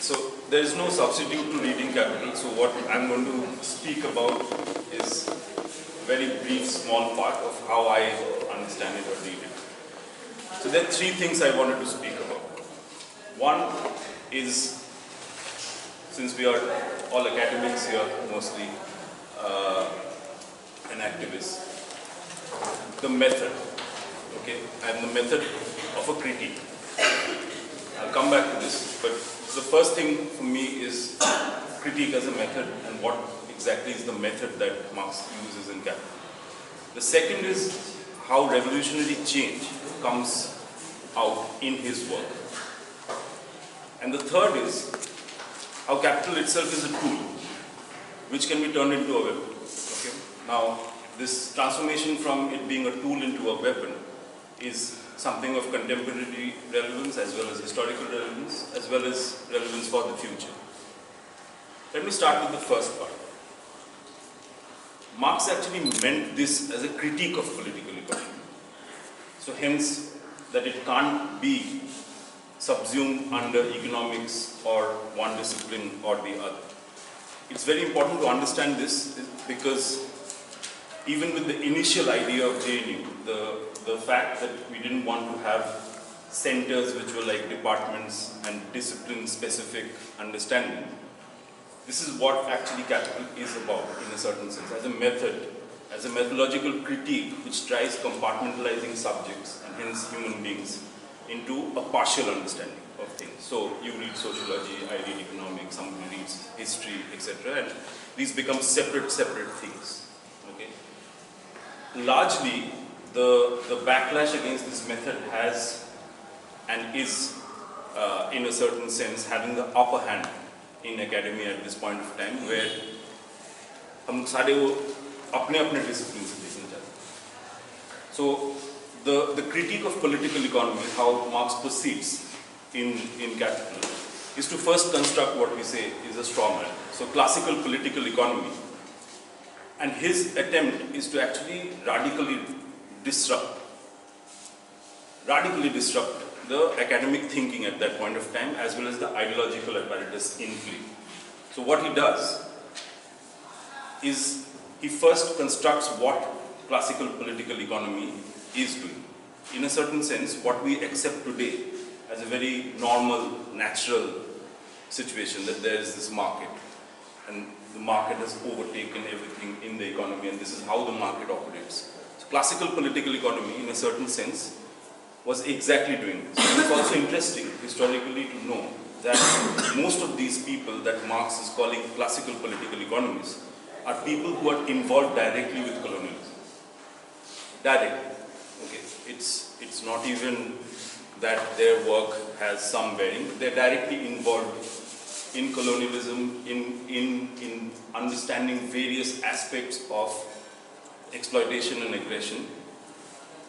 So there is no substitute to reading Capital, so what I'm going to speak about is a very brief, small part of how I understand it or read it. So there are three things I wanted to speak about. One is, since we are all academics here mostly, and activists, the method, okay, and the method of a critique. I'll come back to this, but the first thing for me is critique as a method and what exactly is the method that Marx uses in Capital. The second is how revolutionary change comes out in his work. And the third is how Capital itself is a tool which can be turned into a weapon. Okay? Now, this transformation from it being a tool into a weapon is something of contemporary relevance as well as historical relevance, as well as relevance for the future. Let me start with the first part. Marx actually meant this as a critique of political economy. So hence, that it can't be subsumed under economics or one discipline or the other. It's very important to understand this because even with the initial idea of JNU, the fact that we didn't want to have centers which were like departments and discipline-specific understanding, this is what actually Capital is about in a certain sense, as a method, as a methodological critique which tries compartmentalizing subjects and hence human beings into a partial understanding of things. So you read sociology, I read economics, somebody reads history, etc. and these become separate things. Okay? Largely, the backlash against this method has and is, in a certain sense, having the upper hand in academia at this point of time, where हम सारे वो अपने discipline से देखना चाहते हैं. So the critique of political economy, how Marx proceeds in Capital, is to first construct what we say is a straw man. So classical political economy, and his attempt is to actually radically disrupt the academic thinking at that point of time, as well as the ideological apparatus in play. So what he does is he first constructs what classical political economy is doing. In a certain sense, what we accept today as a very normal, natural situation, that there is this market and the market has overtaken everything in the economy and this is how the market operates. So classical political economy, in a certain sense, was exactly doing this. And it's also interesting historically to know that most of these people that Marx is calling classical political economists are people who are involved directly with colonialism. Directly. Okay. It's not even that their work has some bearing. They're directly involved in colonialism, in understanding various aspects of exploitation and aggression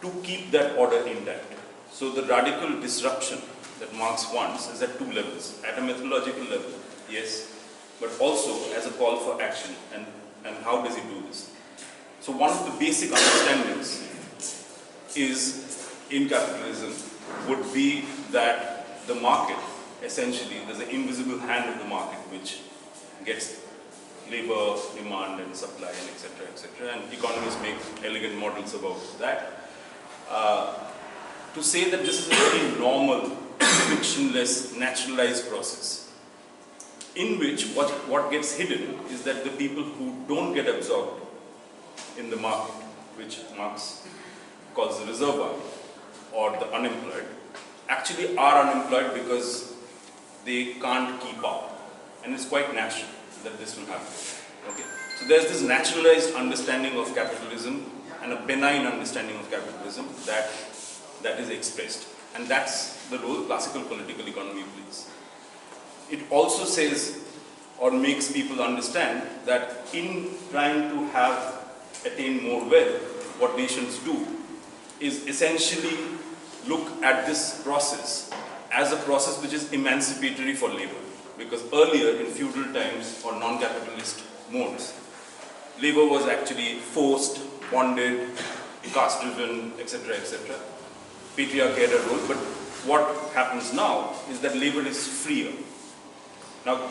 to keep that order intact. So the radical disruption that Marx wants is at two levels. At a methodological level, yes, but also as a call for action. And how does he do this? So one of the basic understandings is in capitalism would be that the market, essentially, there's an invisible hand of the market which gets labor, demand and supply and etc. And economists make elegant models about that. To say that this is a very normal, frictionless, naturalized process, in which what gets hidden is that the people who don't get absorbed in the market, which Marx calls the reserve army, or the unemployed, actually are unemployed because they can't keep up. And it's quite natural that this will happen. Okay? So there's this naturalized understanding of capitalism and a benign understanding of capitalism that is expressed. And that's the role classical political economy plays. It also says or makes people understand that in trying to attain more wealth, what nations do is essentially look at this process as a process which is emancipatory for labor. Because earlier in feudal times or non-capitalist modes, labor was actually forced, bonded, caste-driven, etc. Patriarchy had a role, but what happens now is that labor is freer. Now,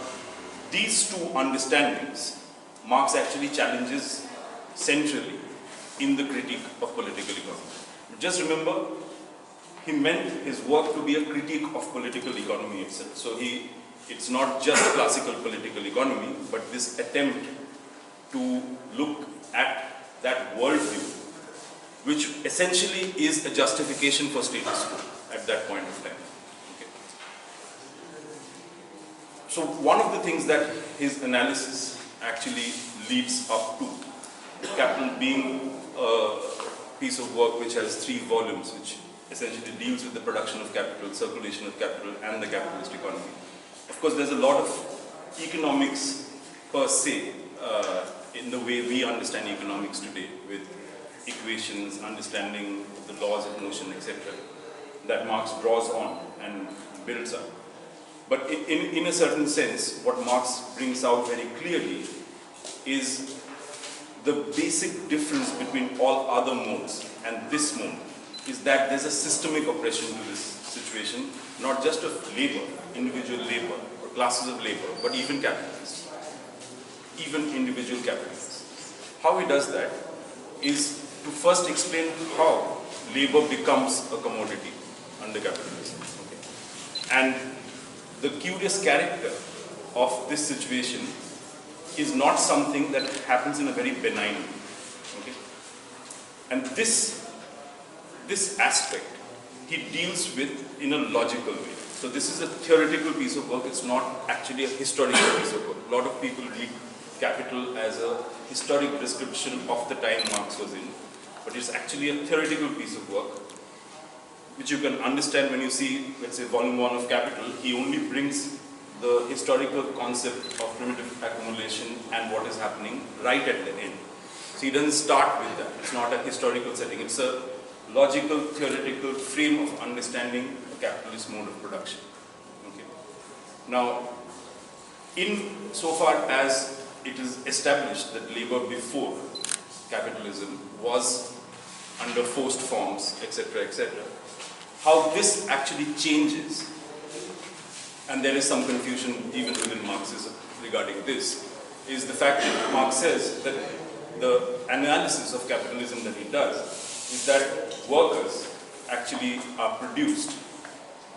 these two understandings, Marx actually challenges centrally in the critique of political economy. Just remember, he meant his work to be a critique of political economy itself. So it's not just classical political economy, but this attempt to look at that worldview, which essentially is a justification for status quo at that point of time. Okay. So one of the things that his analysis actually leads up to, Capital being a piece of work which has 3 volumes, which essentially deals with the production of capital, circulation of capital, and the capitalist economy. Of course, there's a lot of economics per se in the way we understand economics today, with equations, understanding the laws of motion, etc., that Marx draws on and builds up. But in a certain sense, what Marx brings out very clearly is the basic difference between all other modes and this mode is that there's a systemic oppression to this situation, not just of labor, individual labor, or classes of labor, but even capitalists, even individual capitalists. How he does that is to first explain how labor becomes a commodity under capitalism. Okay. And the curious character of this situation is not something that happens in a very benign way. Okay? And this aspect he deals with in a logical way. So this is a theoretical piece of work, it's not actually a historical piece of work. A lot of people read Capital as a historic description of the time Marx was in, but it's actually a theoretical piece of work, which you can understand when you see, let's say, volume 1 of Capital. He only brings the historical concept of primitive accumulation and what is happening right at the end. So he doesn't start with that. It's not a historical setting. It's a logical, theoretical frame of understanding a capitalist mode of production. Okay. Now, in so far as it is established that labor before capitalism was under forced forms, etc., etc., how this actually changes, and there is some confusion even within Marxism regarding this, is the fact that Marx says that the analysis of capitalism that he does is that workers actually are produced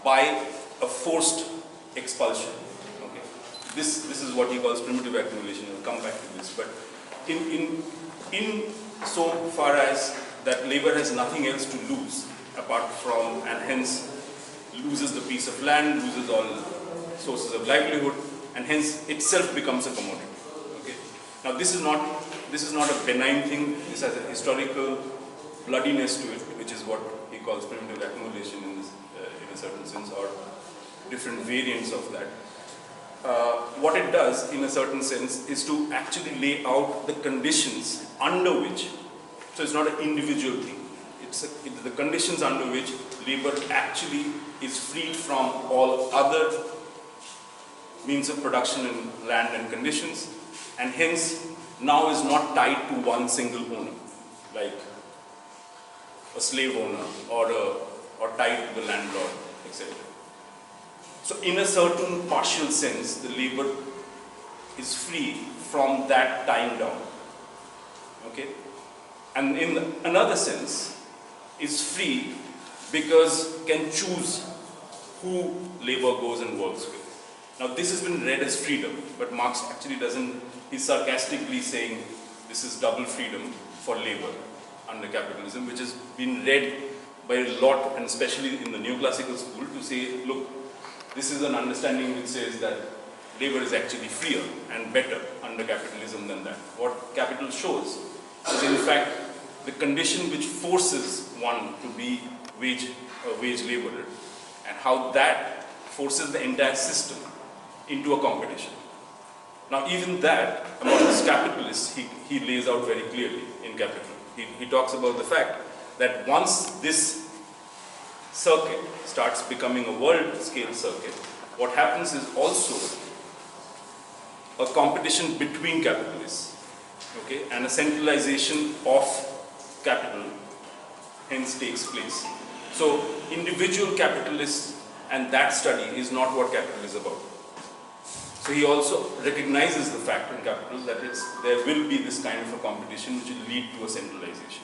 by a forced expulsion. Okay. This is what he calls primitive accumulation. I'll come back to this. But in so far as that labor has nothing else to lose apart from, and hence loses the piece of land, loses all sources of livelihood, and hence itself becomes a commodity. Okay. Now this is not a benign thing. This has a historical bloodiness to it, which is what he calls primitive accumulation in a certain sense, or different variants of that. What it does, in a certain sense, is to actually lay out the conditions under which, so it's not an individual thing, it's the conditions under which labor actually is freed from all other means of production in land and conditions, and hence now is not tied to one single owner, like a slave owner or tied to the landlord, etc. So in a certain partial sense, the labor is free from that time down. Okay? And in another sense, is free because can choose who labor goes and works with. Now this has been read as freedom, but Marx actually doesn't, he's sarcastically saying this is double freedom for labor under capitalism, which has been read by a lot, and especially in the neoclassical school, to say, look, this is an understanding which says that labor is actually freer and better under capitalism than that. What Capital shows is, in fact, the condition which forces one to be a wage laborer, and how that forces the entire system into a competition. Now even that, amongst capitalists, he lays out very clearly in Capital. He talks about the fact that once this circuit starts becoming a world-scale circuit, what happens is also a competition between capitalists, okay, and a centralization of capital hence takes place. So individual capitalists and that study is not what capital is about. So he also recognizes the fact in capital that there will be this kind of a competition which will lead to a centralization.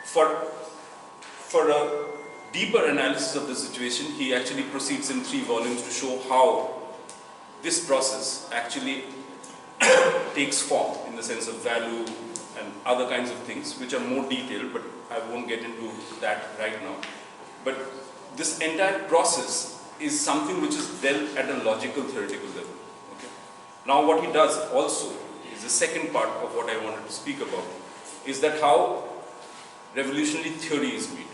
For a deeper analysis of the situation, he actually proceeds in 3 volumes to show how this process actually takes form in the sense of value and other kinds of things which are more detailed, but I won't get into that right now. But this entire process is something which is dealt at a logical theoretical level. Okay? Now what he does also is the second part of what I wanted to speak about, is that how revolutionary theory is made,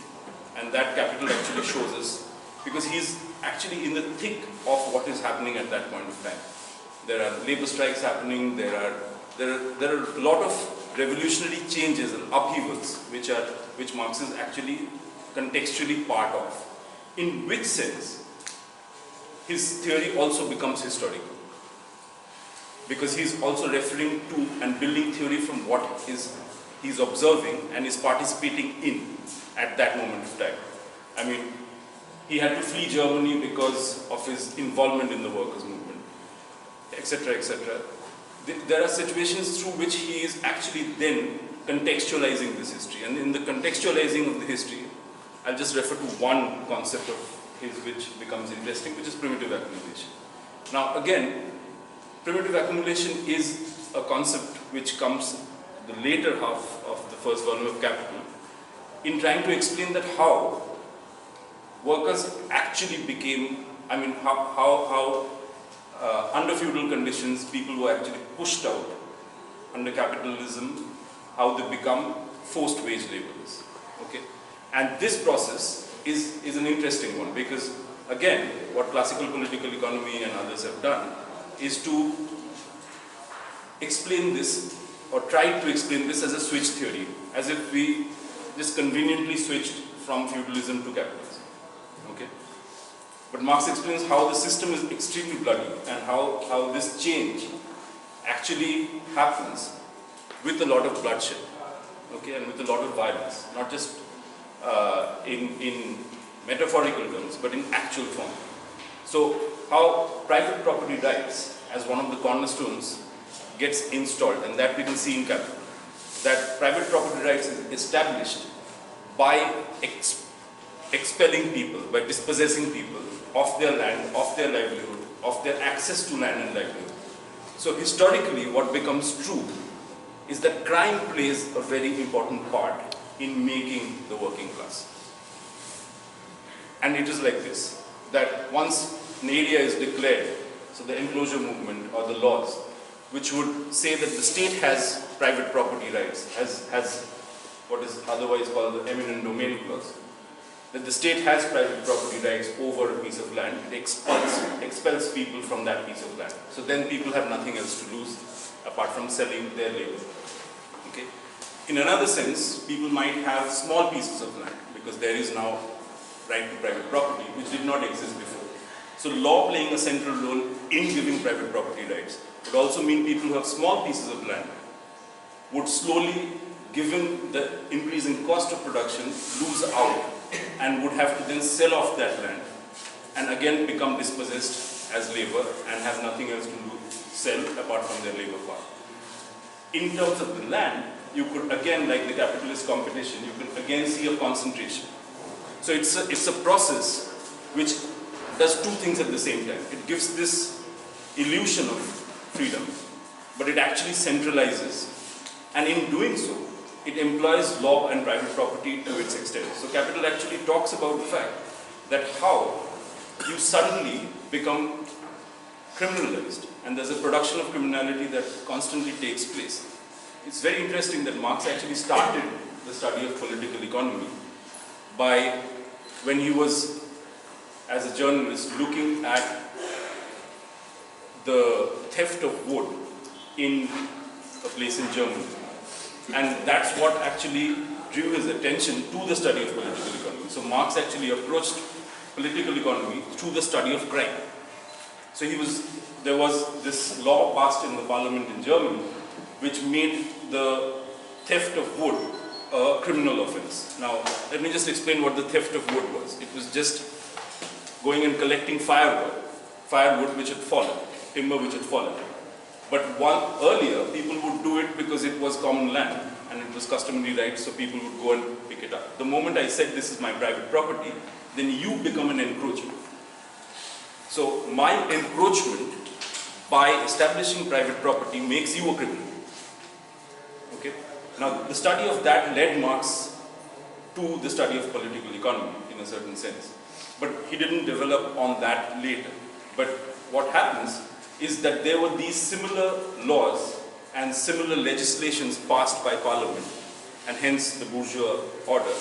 and that Capital actually shows us, because he's actually in the thick of what is happening at that point of time. There are labor strikes happening, there are a lot of revolutionary changes and upheavals which Marx is actually contextually part of. In which sense his theory also becomes historical, because he's also referring to and building theory from what he's observing and is participating in at that moment of time. I mean, he had to flee Germany because of his involvement in the workers' movement, etc., etc. There are situations through which he is actually then contextualizing this history, and in the contextualizing of the history, I'll just refer to one concept of his which becomes interesting, which is primitive accumulation. Now again, primitive accumulation is a concept which comes the later half of the first volume of Capital, in trying to explain that how workers actually became, I mean, how under feudal conditions people were actually pushed out under capitalism, how they become forced wage laborers. Okay? And this process is an interesting one, because again, what classical political economy and others have done is to explain this, or try to explain this as a switch theory, as if we just conveniently switched from feudalism to capitalism. Okay? But Marx explains how the system is extremely bloody, and how this change actually happens with a lot of bloodshed, okay, and with a lot of violence, not just in metaphorical terms, but in actual form. So how private property rights as one of the cornerstones gets installed, and that we can see in Capital, that private property rights is established by expelling people, by dispossessing people of their land, of their livelihood, of their access to land and livelihood. So historically, what becomes true is that crime plays a very important part in making the working class. And it is like this, that once an area is declared, so the enclosure movement or the laws, which would say that the state has private property rights, has what is otherwise called the eminent domain clause, that the state has private property rights over a piece of land, it expels people from that piece of land. So then people have nothing else to lose apart from selling their labor. Okay? In another sense, people might have small pieces of land, because there is now right to private property, which did not exist before. So law playing a central role in giving private property rights would also mean people who have small pieces of land would slowly, given the increasing cost of production, lose out and would have to then sell off that land and again become dispossessed as labor and have nothing else to sell apart from their labor power. In terms of the land, you could again, like the capitalist competition, you could again see a concentration. So it's a process which does two things at the same time. It gives this illusion of freedom, but it actually centralizes. And in doing so, it employs law and private property to its extent. So Capital actually talks about the fact that how you suddenly become criminalized, and there's a production of criminality that constantly takes place. It's very interesting that Marx actually started the study of political economy by, when he was, as a journalist, looking at the theft of wood in a place in Germany. And that's what actually drew his attention to the study of political economy. So Marx actually approached political economy through the study of crime. So there was this law passed in the parliament in Germany which made the theft of wood a criminal offense. Now, let me just explain what the theft of wood was. It was just going and collecting firewood firewood which had fallen, timber which had fallen. But earlier, people would do it because it was common land and it was customary right, so people would go and pick it up. The moment I said this is my private property, then you become an encroachment. So my encroachment by establishing private property makes you a criminal. Okay? Now the study of that led Marx to the study of political economy in a certain sense. But he didn't develop on that later. But what happens is that there were these similar laws and similar legislations passed by parliament and hence the bourgeois order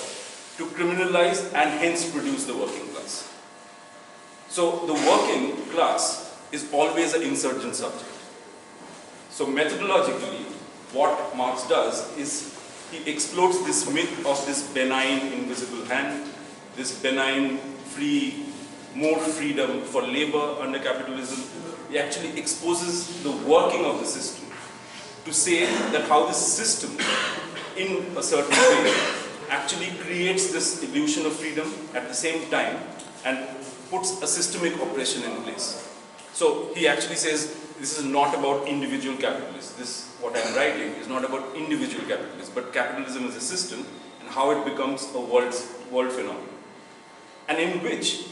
to criminalize and hence produce the working class. So the working class is always an insurgent subject. So methodologically, what Marx does is he explodes this myth of this benign invisible hand, this benign more freedom for labor under capitalism. He actually exposes the working of the system to say that how this system in a certain way actually creates this illusion of freedom at the same time and puts a systemic oppression in place. So he actually says this is not about individual capitalists. This, what I'm writing, is not about individual capitalists, but capitalism as a system and how it becomes a world phenomenon. And in which,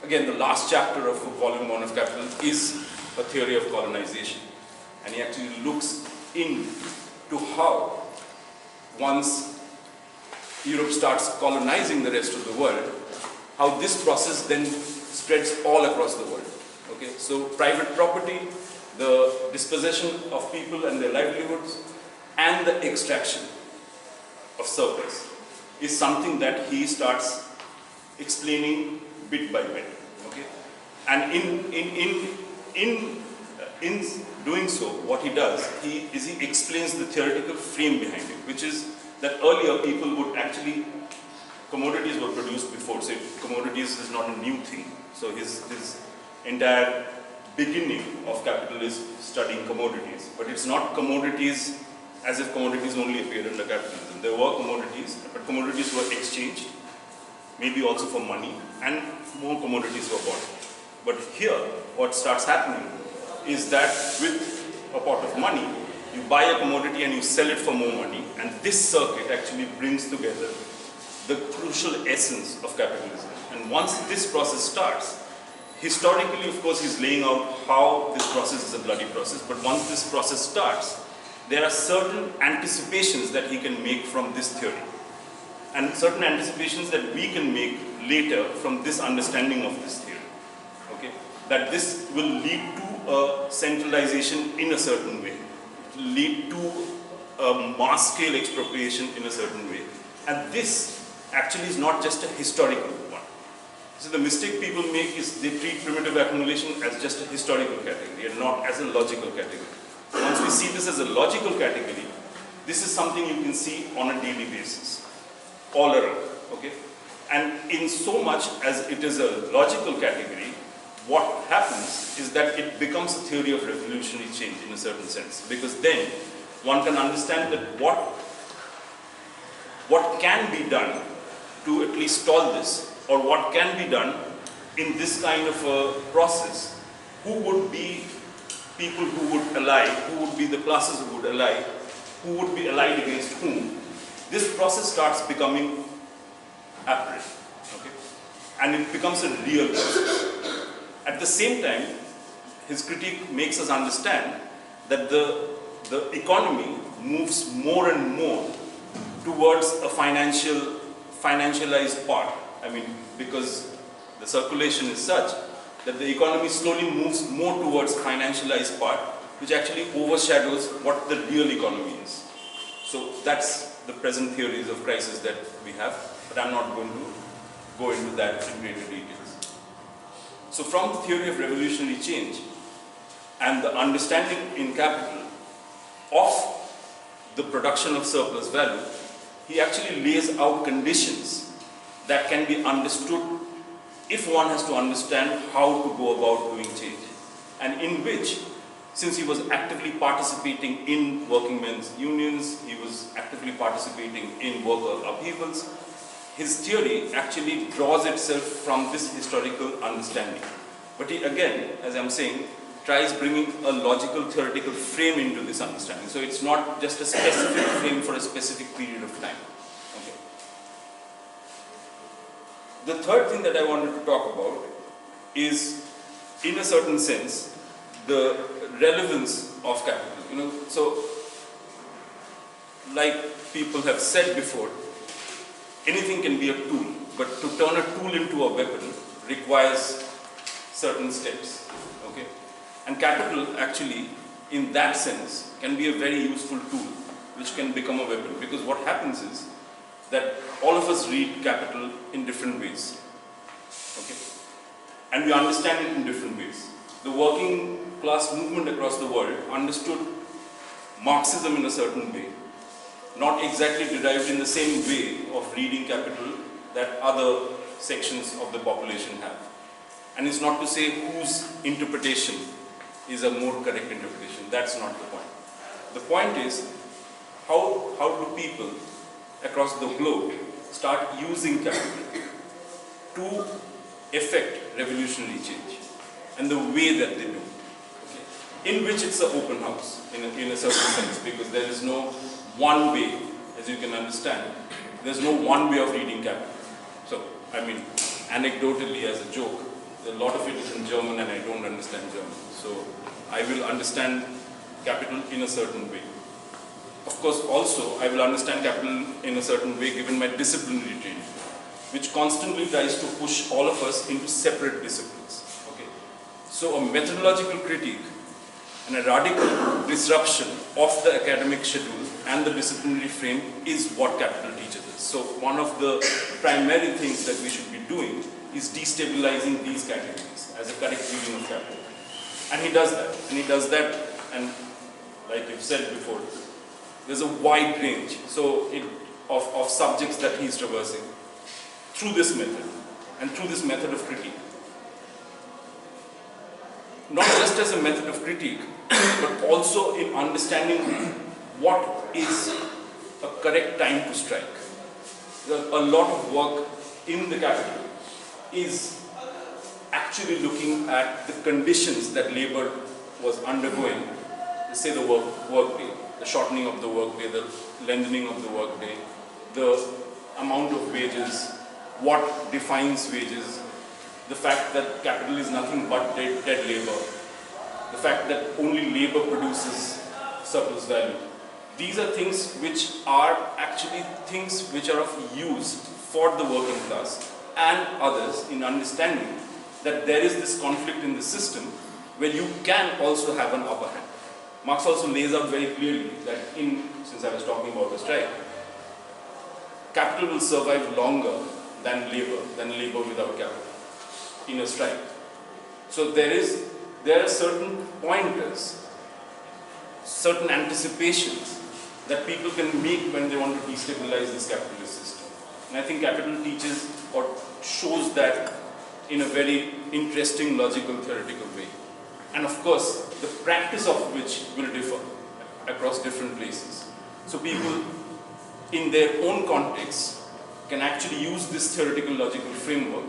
again, the last chapter of volume 1 of Capital is a theory of colonization. And he actually looks into how once Europe starts colonizing the rest of the world, how this process then spreads all across the world. Okay, so private property, the dispossession of people and their livelihoods, and the extraction of surplus is something that he starts explaining bit by bit. Okay, and in doing so, what he does is he explains the theoretical frame behind it, which is that earlier people would actually, commodities were produced before, so commodities is not a new thing. So his entire beginning of capital is studying commodities, but it's not commodities as if commodities only appeared under capitalism. There were commodities, but commodities were exchanged, maybe also for money, and more commodities were bought. But here, what starts happening is that with a pot of money, you buy a commodity and you sell it for more money, and this circuit actually brings together the crucial essence of capitalism. And once this process starts, historically, of course, he's laying out how this process is a bloody process, but once this process starts, there are certain anticipations that he can make from this theory, and certain anticipations that we can make later from this understanding of this theory. Okay? That this will lead to a centralization in a certain way, it will lead to a mass-scale expropriation in a certain way. And this actually is not just a historical one. So the mistake people make is they treat primitive accumulation as just a historical category and not as a logical category. Once we see this as a logical category, this is something you can see on a daily basis, all around. Okay? And in so much as it is a logical category, what happens is that it becomes a theory of revolutionary change in a certain sense, because then one can understand that what can be done to at least stall this, or what can be done in this kind of a process, who would be people who would ally, who would be the classes who would ally, who would be allied against whom. This process starts becoming apparent, okay? And it becomes a real process. At the same time, his critique makes us understand that the economy moves more and more towards a financialized part. I mean, because the circulation is such that the economy slowly moves more towards financialized part, which actually overshadows what the real economy is. So that's the present theories of crisis that we have, but I'm not going to go into that in greater details. So from the theory of revolutionary change and the understanding in Capital of the production of surplus value, he actually lays out conditions that can be understood if one has to understand how to go about doing change, and in which, since he was actively participating in working men's unions, he was actively participating in worker upheavals, his theory actually draws itself from this historical understanding. But he again, as I'm saying, tries bringing a logical theoretical frame into this understanding. So it's not just a specific frame for a specific period of time. Okay. The third thing that I wanted to talk about is, in a certain sense, the relevance of capital. So like people have said before, anything can be a tool, but to turn a tool into a weapon requires certain steps. Okay? And capital actually, in that sense, can be a very useful tool which can become a weapon. Because what happens is that all of us read capital in different ways. Okay? And we understand it in different ways. The working class movement across the world understood Marxism in a certain way, not exactly derived in the same way of reading capital that other sections of the population have. And it's not to say whose interpretation is a more correct interpretation. That's not the point. The point is, how do people across the globe start using capital to effect revolutionary change, and the way that they do. Okay. In which it's an open house, in a certain sense, because there is no one way, as you can understand, there's no one way of reading capital. So, I mean, anecdotally, as a joke, a lot of it is in German and I don't understand German. So, I will understand capital in a certain way. Of course, also, I will understand capital in a certain way given my disciplinary training, which constantly tries to push all of us into separate disciplines. Okay? So, a methodological critique and a radical disruption of the academic schedule and the disciplinary frame is what capital teaches us. So, one of the primary things that we should be doing is destabilizing these categories as a correct reading of capital. And he does that. And he does that, and like you've said before, there's a wide range of subjects that he's traversing through this method and through this method of critique. Not just as a method of critique, but also in understanding what is a correct time to strike. A lot of work in the capital is actually looking at the conditions that labor was undergoing, let's say the workday, the shortening of the workday, the lengthening of the workday, the amount of wages, what defines wages, the fact that capital is nothing but dead labor, the fact that only labor produces surplus value. These are things which are actually things which are of use for the working class and others in understanding that there is this conflict in the system where you can also have an upper hand. Marx also lays out very clearly that since I was talking about the strike, capital will survive longer than labor without capital in a strike. So there are certain pointers, certain anticipations that people can make when they want to destabilize this capitalist system. And I think capital teaches or shows that in a very interesting, logical, theoretical way. And of course, the practice of which will differ across different places. So people in their own context can actually use this theoretical, logical framework,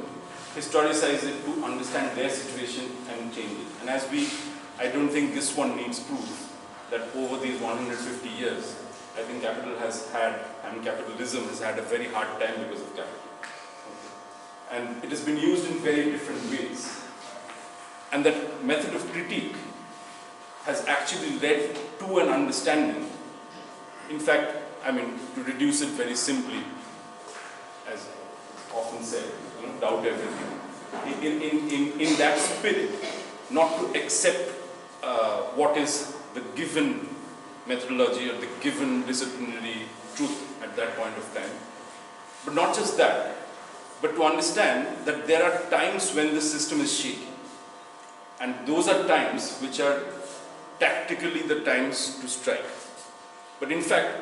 historicize it to understand their situation and change it. And I don't think this one needs proof that over these 150 years, I think capitalism has had a very hard time because of capital. Okay. And it has been used in very different ways. And that method of critique has actually led to an understanding. In fact, to reduce it very simply, as often said, doubt everything. In that spirit, not to accept what is the given methodology or the given disciplinary truth at that point of time. But not just that, but to understand that there are times when the system is shaky. And those are times which are tactically the times to strike. But in fact,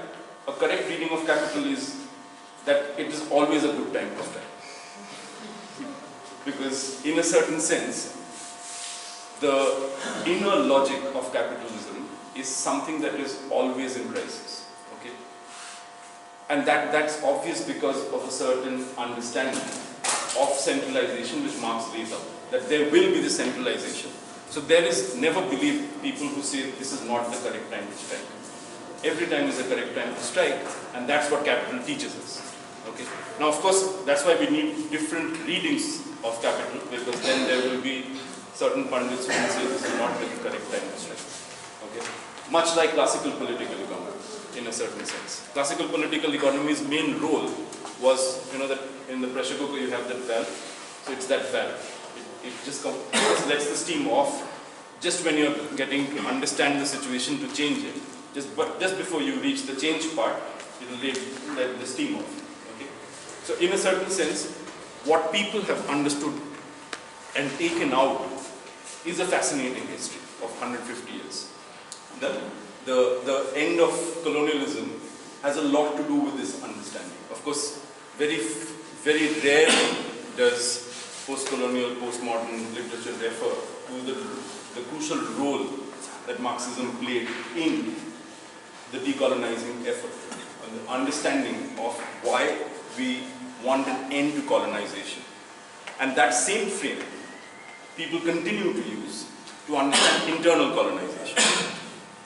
a correct reading of capital is that it is always a good time to strike. Because in a certain sense, the inner logic of capitalism is something that is always in crisis. Okay? And that's obvious because of a certain understanding of centralization which Marx lays out. that there will be the centralization. So there is never believe people who say this is not the correct time to strike. Every time is the correct time to strike, and that's what capital teaches us. Okay. Now, of course, that's why we need different readings of capital, because then there will be certain pundits who will say this is not the correct time to strike. Okay. Much like classical political economy, in a certain sense. Classical political economy's main role was, that in the pressure cooker you have that valve, so it's that valve. It just lets the steam off just when you're getting to understand the situation to change it. Just before you reach the change part, it will let the steam off. Okay? So in a certain sense, what people have understood and taken out is a fascinating history of 150 years. The end of colonialism has a lot to do with this understanding. Of course, very, very rarely does post-colonial, postmodern literature refer to the crucial role that Marxism played in the decolonizing effort, and the understanding of why we want an end to colonization. And that same frame people continue to use to understand internal colonization.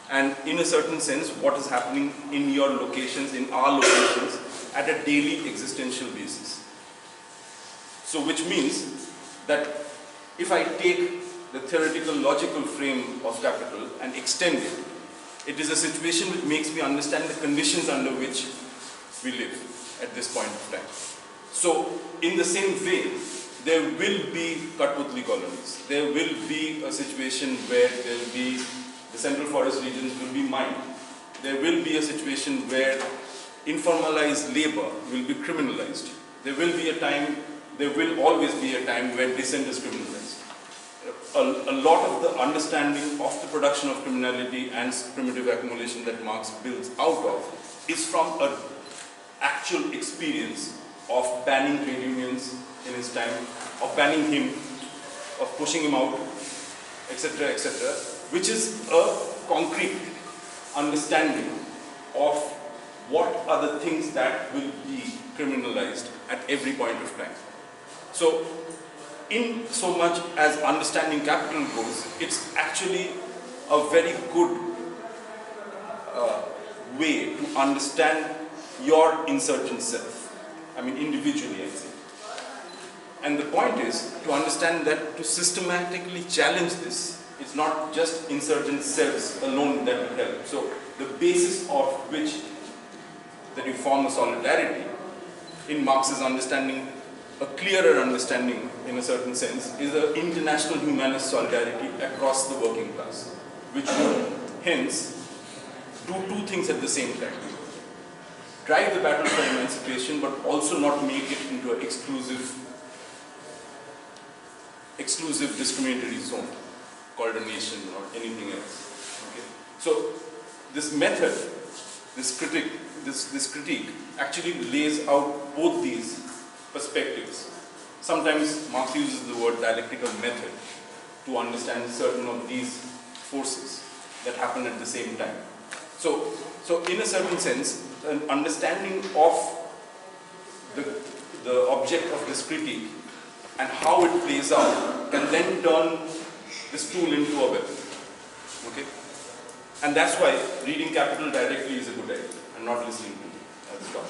And in a certain sense, what is happening in your locations, in our locations, at a daily existential basis. So which means that if I take the theoretical logical frame of capital and extend it, it is a situation which makes me understand the conditions under which we live at this point of time. So in the same way, there will be Katputli colonies. There will be a situation where there will be the central forest regions will be mined. There will be a situation where informalized labor will be criminalized. There will always be a time where dissent is criminalized. A lot of the understanding of the production of criminality and primitive accumulation that Marx builds out of is from an actual experience of banning trade unions in his time, of banning him, of pushing him out, etc., etc., which is a concrete understanding of what are the things that will be criminalized at every point of time. So, in so much as understanding capital goes, it's actually a very good way to understand your insurgent self. I mean, individually, I say. And the point is to understand that to systematically challenge this, it's not just insurgent selves alone that will help. So the basis of which that you form a solidarity in Marx's understanding, a clearer understanding in a certain sense, is an international humanist solidarity across the working class, which would hence do two things at the same time. Drive the battle for emancipation, but also not make it into an exclusive discriminatory zone called a nation or anything else. Okay? So this method, this critique actually lays out both these perspectives. Sometimes Marx uses the word dialectical method to understand certain of these forces that happen at the same time. So in a certain sense, an understanding of the object of this critique and how it plays out can then turn this tool into a weapon. Okay? And that's why reading capital directly is a good idea and not listening to it as well.